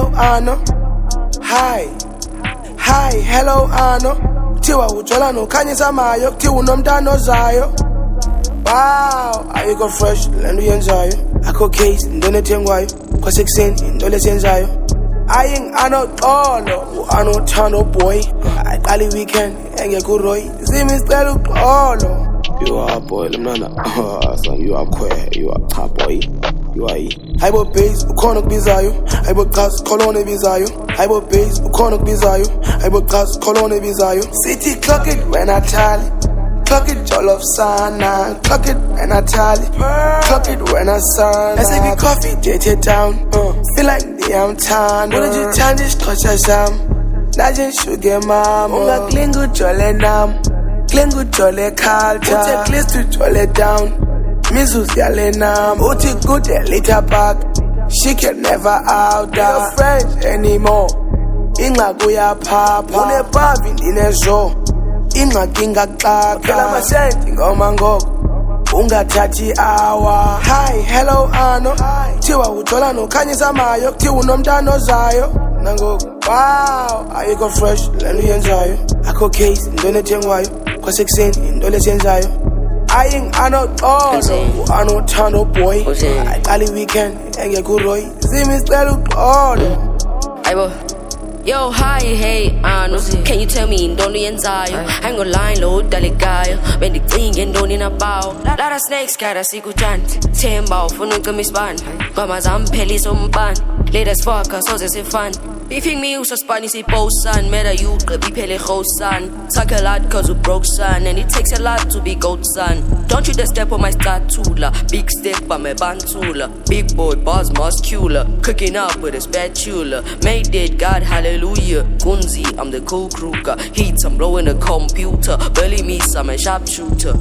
hello Ano. Hi, hello Ano. Kuthiwa ujola nokhanyisa mayo, kuthiwa unomntana ozayo. Wow, ayikho fresh lento uyenzayo. Akho case into ethengwayo, kwasekuseni into lesiyenzayo. Aying-Ano xolo, u-Ano uthando boy. Aqala i-weekend engekho uRoy, zimi sicela uxolo. You are boy, mnana. Son, you are queer, you are cha boy. You are Hayibo base, ukhona okubizayo. Hayibo chas, kolona ebizayo. Hayibo base, ukhona okubizayo. Hayibo chas, kolona ebizayo. City clock it when I tally. Clock it jollof sana. Clock it when I tally. Clock it when I sana. SAB coffee, date down. Feel like I'm tan. What did you turn this culture sam? Najin sugar mama. Unga klingu jole nam. Klingu jole culture. Ute clis to jole down. Mizus yale nam. Uti good a little back. She can never out your friends anymore. Inga kuya papa. Une papi ndine zo. Inga kinga klaka. Kela masenti ngoma ngoko. Ungathathi awa. Hi, hello Ano. Kuthiwa ujola nokhanyisa mayo, kuthiwa unomntana ozayo. Nangoku, wow, ayikho fresh lento uyenzayo. Akho case into ethengwayo, kwasekuseni into lesiyenzayo. Aying-Ano xolo, u-Ano uthando boy. Aqala i-weekend engekho uRoy, zimi sicela uxolo. Ayibo. Yo, hi, hey, Ano. Can you tell me intoni yenzayo? I'm gonna line low dalekayo. Bendicinge ntoni nabawo. Lara snakes kara sikujanti. Themba ufuna ucima isibani. Ngoma zamphelisa umbani. Latest fuck soze sifani. Beefing me usaspani si-post son. Mera you iphele ghost son. Suck a lot cause you broke son. And it takes a lot to be goat son. Don't you dare step on my statula. Big step I'm a bantula. Big boy boss muscular. Cooking up with a spatula. Made it God hallelujah. Gunzi I'm the cool kruger. Heat I'm blowing a computer. Belly me I'm a sharpshooter.